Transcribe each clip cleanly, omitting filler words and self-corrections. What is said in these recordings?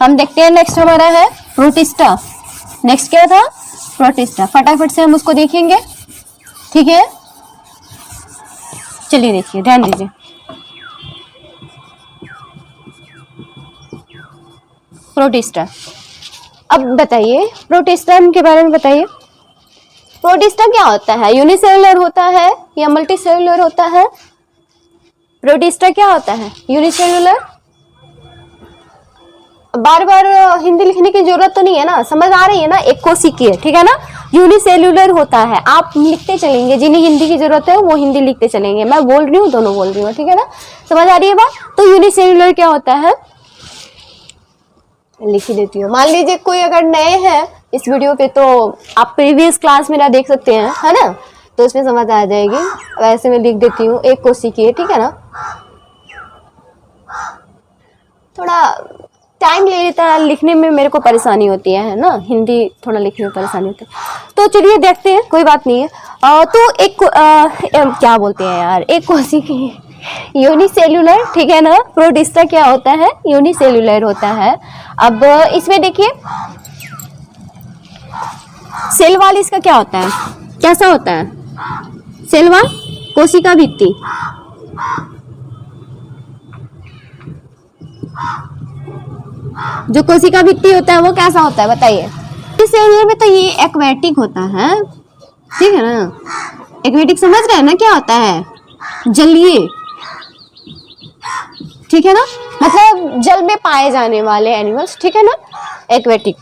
हम देखते हैं नेक्स्ट हमारा है प्रोटिस्टा। नेक्स्ट क्या था? प्रोटिस्टा। फटाफट से हम उसको देखेंगे, ठीक है। चलिए देखिए, ध्यान दीजिए। प्रोटिस्टा। अब बताइए प्रोटिस्टा के बारे में बताइए। प्रोटिस्टा क्या होता है? यूनिसेलुलर होता है या मल्टीसेलुलर होता है? प्रोटिस्टा क्या होता है? यूनिसेलुलर। बार बार हिंदी लिखने की जरूरत तो नहीं है ना, समझ आ रही है ना? एक कोशिकीय, ठीक है ना। यूनिसेलुलर होता है, आप लिखते चलेंगे, जिन्हें हिंदी की जरूरत है वो हिंदी लिखते चलेंगे। मैं बोल रही हूँ, दोनों बोल रही हूँ, ठीक है ना। समझ आ रही है बात? तो यूनिसेलुलर क्या होता है लिख ही देती हूँ। मान लीजिए कोई अगर नए हैं इस वीडियो पे, तो आप प्रीवियस क्लास मेरा देख सकते हैं, है ना, तो उसमें समझ आ जाएगी। वैसे मैं लिख देती हूँ, एक कोशिकीय, ठीक है ना। थोड़ा टाइम ले लेता है लिखने में, मेरे को परेशानी होती है ना, हिंदी थोड़ा लिखने में परेशानी होती है। तो चलिए देखते हैं, कोई बात नहीं है। तो एक क्या बोलते हैं यार, एक कोशिकीय यूनिसेलुलर, ठीक है ना। प्रोटिस्टा क्या होता है? यूनिसेलुलर होता है। अब इसमें देखिए सेल वॉल इसका क्या होता है, कैसा होता है? सेल वॉल, कोशिका भित्ति। जो कोशिका भित्ति होता है वो कैसा होता है बताइए? सेलुलर में तो ये एक्वेटिक होता है, ठीक है ना। एक्वेटिक समझ रहे हैं ना क्या होता है? जलीय, ठीक है ना, मतलब जल में पाए जाने वाले एनिमल्स, ठीक है ना, एक्वेटिक।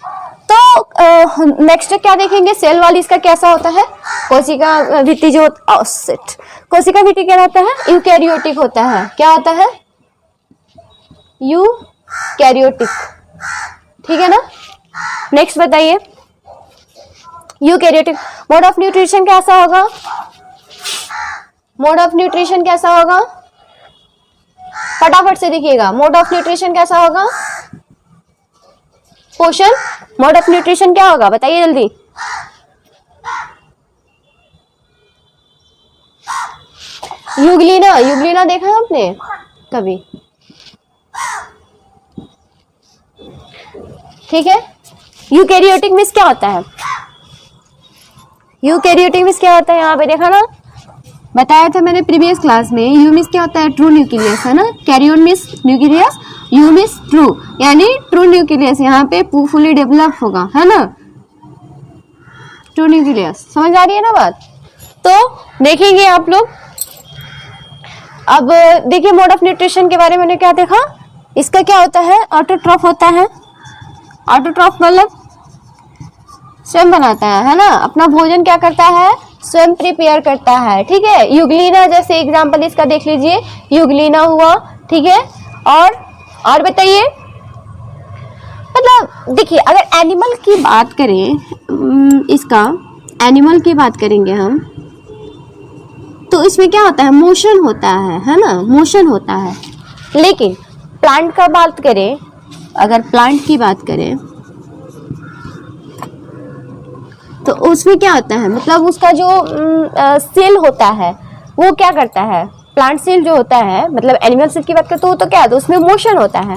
तो नेक्स्ट क्या देखेंगे? सेल वॉल इसका कैसा होता है? कोशिका भित्ति जो कोशिका भित्ति क्या होता है? यूकैरियोटिक होता है। क्या होता है? यूकैरियोटिक, ठीक है ना। नेक्स्ट बताइए, यूकैरियोटिक। मोड ऑफ न्यूट्रिशन कैसा होगा? मोड ऑफ न्यूट्रिशन कैसा होगा? फटाफट से देखिएगा, मोड ऑफ न्यूट्रिशन कैसा होगा? पोषण। मोड ऑफ न्यूट्रिशन क्या होगा बताइए जल्दी। यूग्लिना, यूग्लिना देखा है आपने कभी? ठीक है। यूकैरियोटिक में क्या होता है? यूकैरियोटिक में क्या होता है? यहाँ पे देखा ना, बताया था मैंने प्रीवियस क्लास में। यू मिस क्या होता है? ट्रू न्यूक्लियस, है ना। कैरियोन miss nucleus, you miss true, यानी ट्रू न्यूक्लियस यहाँ पे फुली डेवलप होगा, है ना, ट्रू न्यूक्लियस। समझ आ रही है ना बात? तो देखेंगे आप लोग। अब देखिए मोड ऑफ न्यूट्रिशन के बारे में मैंने क्या देखा, इसका क्या होता है? ऑटोट्रॉफ होता है। ऑटोट्रॉफ मतलब स्वयं बनाता है ना, अपना भोजन क्या करता है? स्वयं प्रिपेयर करता है, ठीक है। यूग्लिना जैसे एग्जांपल इसका देख लीजिए, यूग्लिना हुआ, ठीक है। और बताइए, मतलब देखिए अगर एनिमल की बात करें, इसका एनिमल की बात करेंगे हम, तो इसमें क्या होता है? मोशन होता है ना, मोशन होता है। लेकिन प्लांट का बात करें, अगर प्लांट की बात करें तो उसमें क्या होता है? मतलब उसका जो सेल होता है वो क्या करता है? प्लांट सेल जो होता है, मतलब एनिमल सेल की बात करें तो वो तो क्या है? तो उसमें मोशन होता है।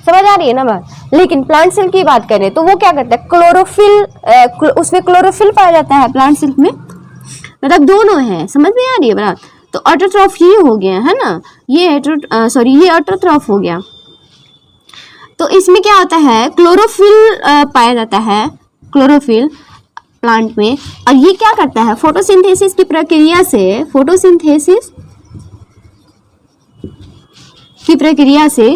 समझ आ रही है ना बात? लेकिन प्लांट सेल की बात करें तो वो क्या करता है? क्लोरोफिल, उसमें क्लोरोफिल पाया जाता है प्लांट सेल में, मतलब दोनों है। समझ में आ रही है बात? तो ऑटोट्रॉफ ये हो गया, है ना, ये ऑटोट्रॉफ हो गया। तो इसमें क्या होता है? क्लोरोफिल पाया जाता है, क्लोरोफिल प्लांट में। और ये क्या करता है? फोटोसिंथेसिस की प्रक्रिया से, फोटोसिंथेसिस की प्रक्रिया से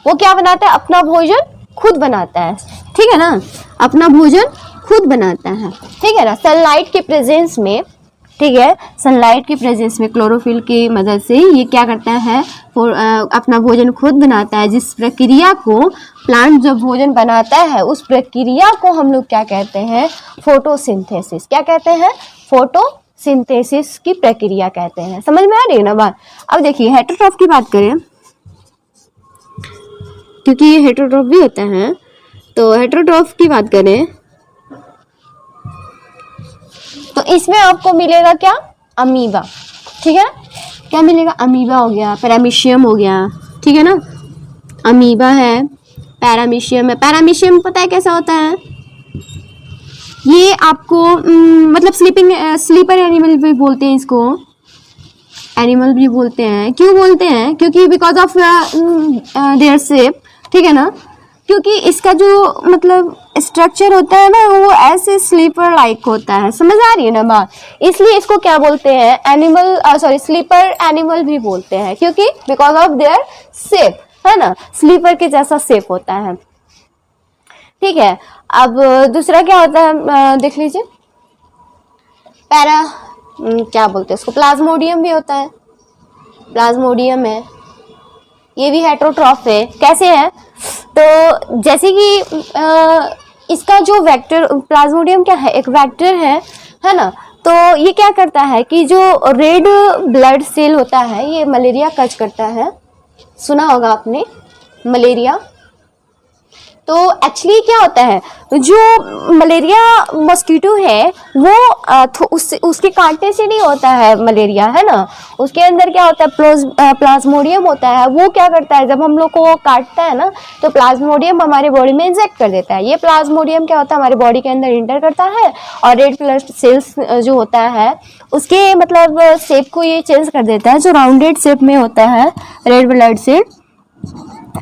वो क्या बनाता है? अपना भोजन खुद बनाता है, ठीक है ना, अपना भोजन खुद बनाता है, ठीक है ना। सनलाइट के प्रेजेंस में, ठीक है, सनलाइट के प्रेजेंस में क्लोरोफिल की मदद से ये क्या करता है? अपना भोजन खुद बनाता है। जिस प्रक्रिया को प्लांट जब भोजन बनाता है उस प्रक्रिया को हम लोग क्या कहते हैं? फोटोसिंथेसिस। क्या कहते हैं? फोटोसिंथेसिस की प्रक्रिया कहते हैं। समझ में आ रही है ना बात? अब देखिए हेटेरोट्रॉफ की बात करें, क्योंकि ये हेटेरोट्रॉफ भी होता है, तो हेटेरोट्रॉफ की बात करें तो इसमें आपको मिलेगा क्या? अमीबा, ठीक है। क्या मिलेगा? अमीबा हो गया, पैरामीशियम हो गया, ठीक है ना, अमीबा है, पैरामीशियम है। पैरामीशियम पता है कैसा होता है? ये आपको मतलब स्लीपर एनिमल भी बोलते हैं इसको, एनिमल भी बोलते हैं। क्यों बोलते हैं? क्योंकि बिकॉज ऑफ देयर शेप, ठीक है ना, क्योंकि इसका जो मतलब स्ट्रक्चर होता है ना वो ऐसे स्लीपर लाइक होता है। समझ आ रही है ना बात? इसलिए इसको क्या बोलते हैं? एनिमल, सॉरी, स्लीपर एनिमल भी बोलते हैं, क्योंकि बिकॉज ऑफ देयर शेप, है ना, स्लीपर के जैसा शेप होता है। ठीक है, अब दूसरा क्या होता है देख लीजिए। क्या बोलते हैं उसको? प्लाज्मोडियम भी होता है। प्लाज्मोडियम है, ये भी हेटेरोट्रॉफ है। कैसे है? तो जैसे कि इसका जो वेक्टर, प्लाज्मोडियम क्या है? एक वेक्टर है ना। तो ये क्या करता है कि जो रेड ब्लड सेल होता है, ये मलेरिया कैच करता है। सुना होगा आपने मलेरिया। तो एक्चुअली क्या होता है, जो मलेरिया मॉस्किटो है वो उसके काटने से नहीं होता है मलेरिया, है ना। उसके अंदर क्या होता है? प्लाज्मोडियम होता है। वो क्या करता है, जब हम लोग को काटता है ना तो प्लाज्मोडियम हमारे बॉडी में इंजेक्ट कर देता है। ये प्लाज्मोडियम क्या होता है, हमारे बॉडी के अंदर इंटर करता है और रेड ब्लड सेल्स जो होता है उसके मतलब शेप को ये चेंज कर देता है, जो राउंडेड शेप में होता है रेड ब्लड सेल,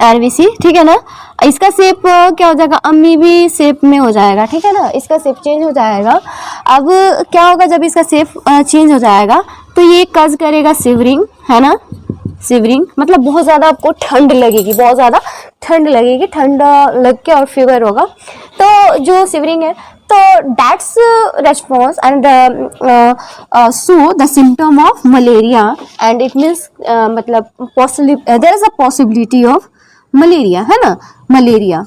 आरबीसी, ठीक है ना। इसका शेप क्या हो जाएगा? अमीबी शेप में हो जाएगा, ठीक है ना। इसका शेप चेंज हो जाएगा। अब क्या होगा, जब इसका शेप चेंज हो जाएगा तो ये कज करेगा शिवरिंग, है ना। शिवरिंग मतलब बहुत ज़्यादा आपको ठंड लगेगी, बहुत ज़्यादा ठंड लगेगी, ठंड लग के और फीवर होगा। तो जो शिवरिंग है, तो that's response and so the symptom of malaria and it means मतलब there is a possibility of malaria, है ना। मलेरिया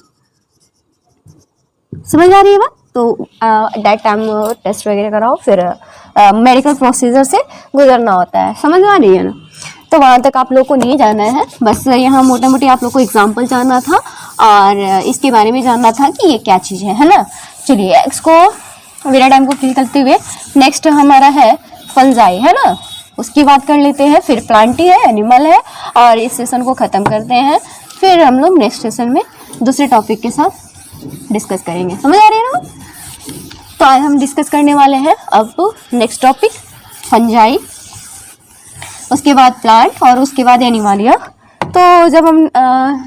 समझ आ रही है बात? तो दैट टाइम टेस्ट वगैरह कराओ, फिर मेडिकल प्रोसीजर से गुजरना होता है। समझ आ रही है ना? तो वहाँ तक आप लोग को नहीं जाना है, बस यहाँ मोटा मोटी आप लोग को एग्जाम्पल जानना था और इसके बारे में जानना था कि ये क्या चीज़ है ना। चलिए इसको बिना टाइम को फिल करते हुए नेक्स्ट हमारा है फंजाई, है ना, उसकी बात कर लेते हैं। फिर प्लांटी है, एनिमल है, और इस सेशन को ख़त्म करते हैं। फिर हम लोग नेक्स्ट सेशन में दूसरे टॉपिक के साथ डिस्कस करेंगे। समझ आ रही है ना? तो आज हम डिस्कस करने वाले हैं अब नेक्स्ट टॉपिक फंजाई, उसके बाद प्लांट और उसके बाद एनिमालिया। तो जब हम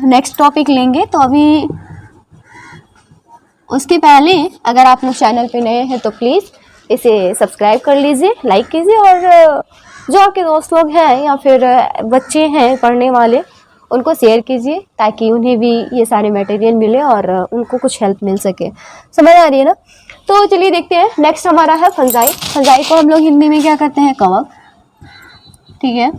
नेक्स्ट टॉपिक लेंगे तो अभी उसके पहले अगर आप लोग चैनल पे नए हैं तो प्लीज़ इसे सब्सक्राइब कर लीजिए, लाइक कीजिए, और जो आपके दोस्त लोग हैं या फिर बच्चे हैं पढ़ने वाले उनको शेयर कीजिए, ताकि उन्हें भी ये सारे मटेरियल मिले और उनको कुछ हेल्प मिल सके। समझ आ रही है ना? तो चलिए देखते हैं। नेक्स्ट हमारा है फंजाई। फंजाई को हम लोग हिंदी में क्या कहते हैं? कवक, ठीक है,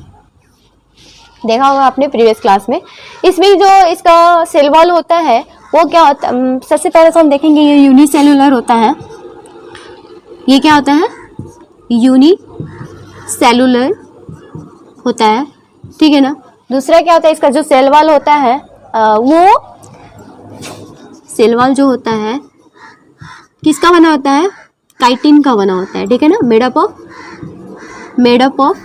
देखा होगा आपने प्रीवियस क्लास में। इसमें जो इसका सेल वॉल होता है वो क्या होता है? सबसे पहले तो हम देखेंगे ये यूनिसेलुलर होता है। ये क्या होता है? यूनिसेलुलर होता है, ठीक है ना। दूसरा क्या होता है? इसका जो सेल वॉल होता है वो सेल वॉल जो होता है किसका बना होता है? काइटिन का बना होता है, ठीक है ना। Made up of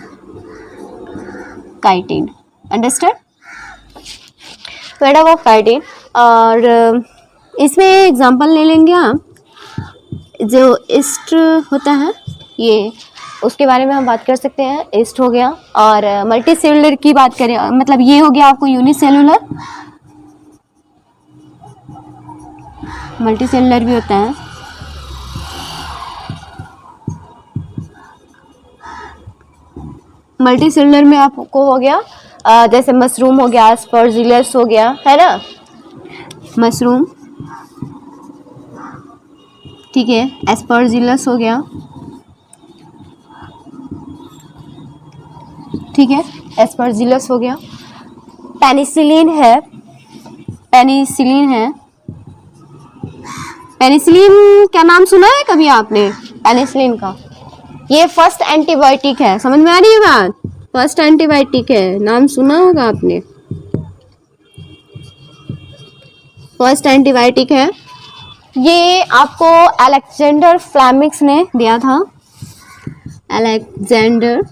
chitin, understand? Made up of chitin. और इसमें एग्जांपल ले लेंगे आप, जो ईस्ट होता है ये, उसके बारे में हम बात कर सकते हैं। ईस्ट हो गया। और मल्टी सेलुलर की बात करें, मतलब ये हो गया आपको यूनिसेलुलर, मल्टी सेलुलर भी होता है। मल्टी सेलुलर में आपको हो गया जैसे मशरूम हो गया, एस्परजिलस हो गया, है ना, मशरूम, ठीक है, एस्परजिलस हो गया, ठीक है, एस्परजिलस हो गया। पेनिसिलिन है, पेनिसिलिन क्या नाम सुना है कभी आपने पेनिसिलिन का? ये फर्स्ट एंटीबायोटिक है। समझ में आ रही है बात? फर्स्ट एंटीबायोटिक है, नाम सुना होगा आपने, फर्स्ट एंटीबायोटिक है। ये आपको अलेक्जेंडर फ्लेमिंग्स ने दिया था, अलेक्जेंडर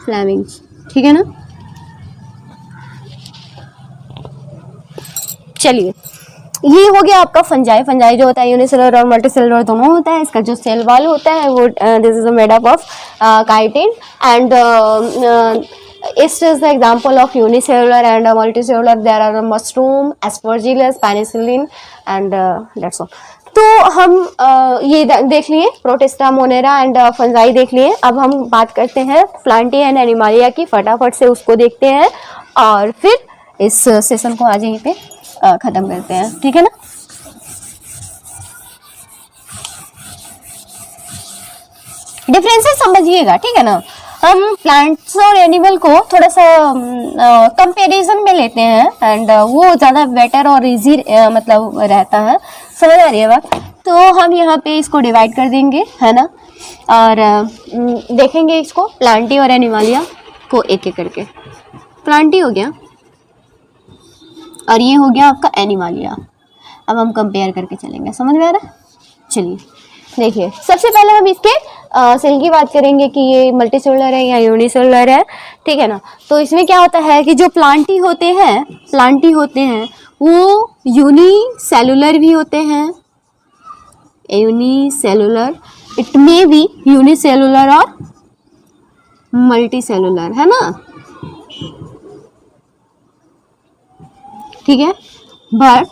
फ्लेमिंग्स, ठीक है ना। चलिए, ये हो गया आपका फंजाई। फंजाई जो होता है यूनिसेलुलर और मल्टीसेलुलर दोनों होता है। इसका जो सेल वॉल होता है वो this is made up of chitin and इस is the example of unicellular and multicellular. There are mushroom, aspergillus, penicillin and that's all. तो हम ये देख लिए प्रोटिस्टा, मोनेरा एंड फंजाई देख लिए। अब हम बात करते हैं प्लांटिया एंड एनिमालिया की, फटाफट से उसको देखते हैं और फिर इस सेशन को आज यहीं पे खत्म करते हैं, ठीक है ना। डिफरेंसेस समझिएगा, ठीक है ना। हम प्लांट्स और एनिमल को थोड़ा सा कंपैरिजन में लेते हैं एंड वो ज़्यादा बेटर और इजी मतलब रहता है, समझ आ रही है बात। तो हम यहाँ पे इसको डिवाइड कर देंगे, है ना, और देखेंगे इसको प्लांटी और एनिमालिया को एक एक करके। प्लांटी हो गया और ये हो गया आपका एनिमालिया। अब हम कंपेयर करके चलेंगे, समझ में आ रहा है। चलिए देखिए, सबसे पहले हम इसके सेल की बात करेंगे कि ये मल्टीसेलुलर है या यूनिसेलुलर है, ठीक है ना। तो इसमें क्या होता है कि जो प्लांटी होते हैं वो यूनिसेलुलर भी होते हैं, unicellular, it may be unicellular और मल्टीसेलुलर, है ना, ठीक है। बट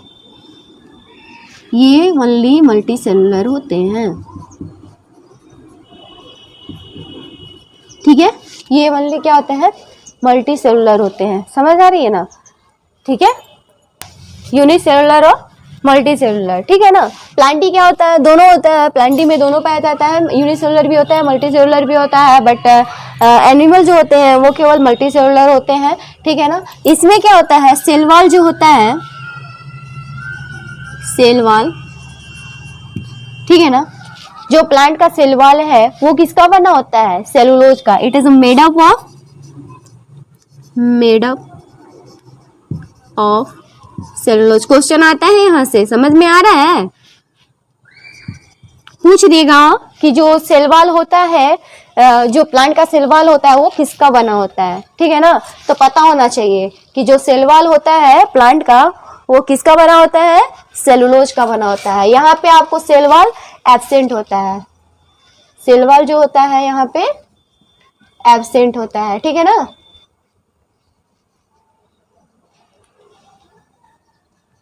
ये ओनली मल्टीसेलुलर होते हैं, ठीक है। ये ओनली क्या होते हैं, मल्टीसेलुलर होते हैं, समझ आ रही है ना, ठीक है। यूनिसेलुलर और मल्टीसेलुलर, ठीक है ना। प्लांटी क्या होता है, दोनों होता है, प्लांटी में दोनों पाया जाता है, यूनिसेलुलर भी होता है, मल्टीसेलुलर भी होता है। बट एनिमल जो होते हैं वो केवल मल्टीसेलुलर होते हैं, ठीक है ना। इसमें क्या होता है, सेल वॉल जो होता है, सेल वॉल, ठीक है ना, जो प्लांट का सेल वॉल है वो किसका बना होता है, सेलुलोज का। It is made up of cellulose. Question आता है यहाँ से, समझ में आ रहा है, पूछ देगा कि जो सेल वॉल होता है, जो प्लांट का सेल वॉल होता है वो किसका बना होता है, ठीक है ना। तो पता होना चाहिए कि जो सेल वॉल होता है प्लांट का वो किसका बना होता है, सेलुलोज का बना होता है। यहाँ पे आपको सेल वॉल एब्सेंट होता है, सेल वॉल जो होता है यहाँ पे एब्सेंट होता है, ठीक है ना।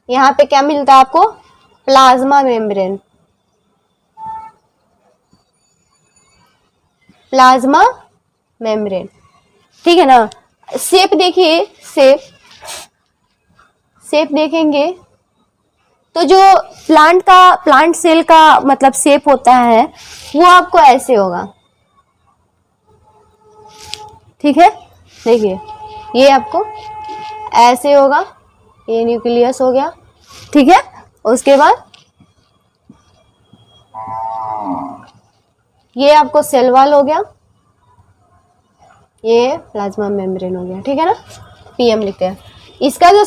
यहाँ पे क्या मिलता है आपको, प्लाज्मा मेम्ब्रेन, प्लाज्मा मेम्ब्रेन, ठीक है ना। शेप देखिए, शेप देखेंगे तो जो प्लांट सेल का मतलब शेप होता है वो आपको ऐसे होगा, ठीक है। देखिए ये आपको ऐसे होगा, ये न्यूक्लियस हो गया, ठीक है। उसके बाद ये आपको सेल वॉल हो गया, ये प्लाज्मा मेम्ब्रेन हो गया, ठीक है ना। पीएम लिखते हैं। इसका जो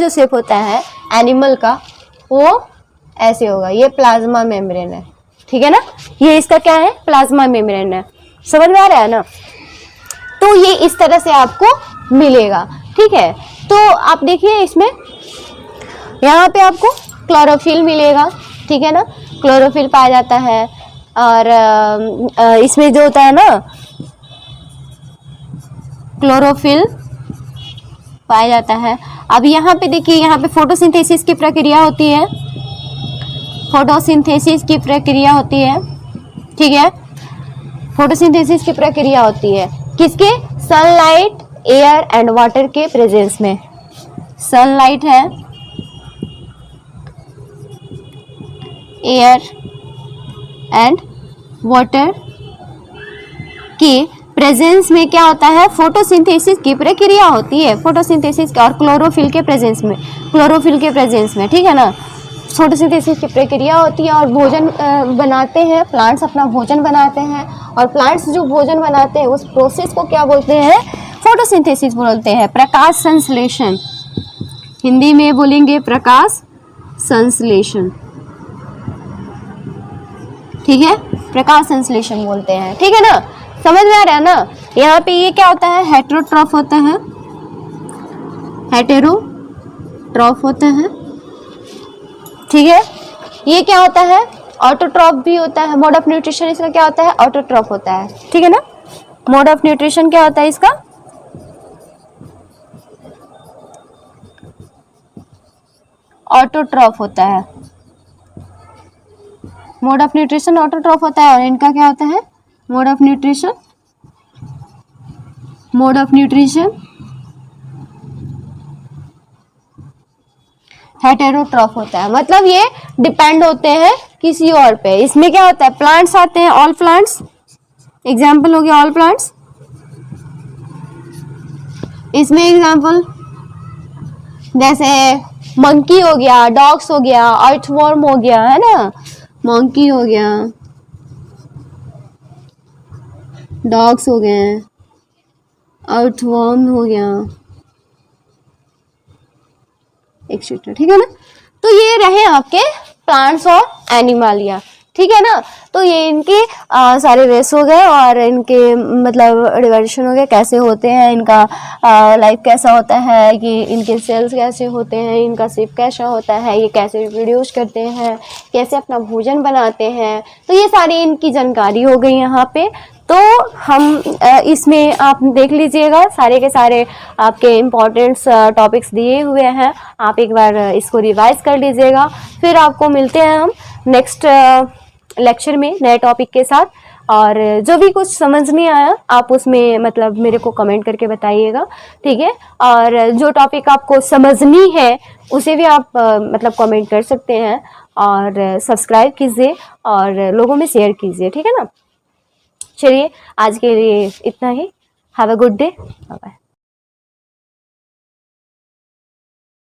शेप होता है एनिमल का वो ऐसे होगा, ये प्लाज्मा मेम्ब्रेन है, ठीक है ना। ये इसका क्या है, प्लाज्मा मेम्ब्रेन है, समझ में आ रहा है ना। तो ये इस तरह से आपको मिलेगा, ठीक है। तो आप देखिए इसमें यहाँ पे आपको क्लोरोफिल मिलेगा, ठीक है ना, क्लोरोफिल पाया जाता है। और इसमें जो होता है ना क्लोरोफिल पाया जाता है। अब यहाँ पे देखिए, यहाँ पे फोटोसिंथेसिस की प्रक्रिया होती है, फोटोसिंथेसिस की प्रक्रिया होती है, ठीक है। फोटोसिंथेसिस की प्रक्रिया होती है किसके, सनलाइट, एयर एंड वाटर के प्रेजेंस में। सनलाइट है, एयर एंड वाटर के प्रेजेंस में क्या होता है, फोटोसिंथेसिस की प्रक्रिया होती है। फोटोसिंथेसिस और क्लोरोफिल के प्रेजेंस में, ठीक है ना। फोटोसिंथेसिस की प्रक्रिया होती है और भोजन बनाते हैं, प्लांट्स अपना भोजन बनाते हैं। और प्लांट्स जो भोजन बनाते हैं उस प्रोसेस को क्या बोलते हैं, फोटोसिंथेसिस बोलते हैं। प्रकाश संश्लेषण, हिंदी में बोलेंगे प्रकाश संश्लेषण, ठीक है, प्रकाश संश्लेषण बोलते हैं, ठीक है ना। समझ में आ रहा है ना। यहाँ पे ये क्या होता है, हेटेरोट्रॉफ होता है, हेटेरोट्रॉफ होता है, ठीक है। ये क्या होता है, ऑटोट्रॉफ भी होता है। मोड ऑफ न्यूट्रिशन इसका क्या होता है, ऑटोट्रॉफ होता है, ठीक है ना। मोड ऑफ न्यूट्रिशन क्या होता है इसका, ऑटोट्रॉफ होता है। मोड ऑफ न्यूट्रिशन ऑटोट्रॉफ होता है। और इनका क्या होता है, मोड ऑफ न्यूट्रिशन हेटेरोट्रॉफ होता है। मतलब ये डिपेंड होते हैं किसी और पे। इसमें क्या होता है, प्लांट्स आते हैं, ऑल प्लांट्स, एग्जाम्पल हो गया ऑल प्लांट्स। इसमें एग्जाम्पल जैसे मंकी हो गया, डॉग्स हो गया, अर्थवर्म हो गया, है ना, मंकी हो गया, डॉग्स हो गए, अर्थवर्म हो गया, एक्सेट्रा, ठीक है ना। तो ये रहे आपके प्लांट्स और एनिमलिया, ठीक है ना। तो ये इनके सारे रेस हो गए और इनके मतलब डिवाइडेशन हो गया, कैसे होते हैं, इनका लाइफ कैसा होता है, कि इनके सेल्स कैसे होते हैं, इनका सिप कैसा होता है, ये कैसे रिप्रोड्यूस करते हैं, कैसे अपना भोजन बनाते हैं। तो ये सारी इनकी जानकारी हो गई यहाँ पे। तो हम इसमें आप देख लीजिएगा, सारे के सारे आपके इम्पोर्टेंट्स टॉपिक्स दिए हुए हैं। आप एक बार इसको रिवाइज कर लीजिएगा। फिर आपको मिलते हैं हम नेक्स्ट लेक्चर में नए टॉपिक के साथ। और जो भी कुछ समझ नहीं आया आप उसमें मतलब मेरे को कमेंट करके बताइएगा, ठीक है। और जो टॉपिक आपको समझनी है उसे भी आप मतलब कमेंट कर सकते हैं। और सब्सक्राइब कीजिए और लोगों में शेयर कीजिए, ठीक है ना। चलिए आज के लिए इतना ही। Have a good day, bye bye.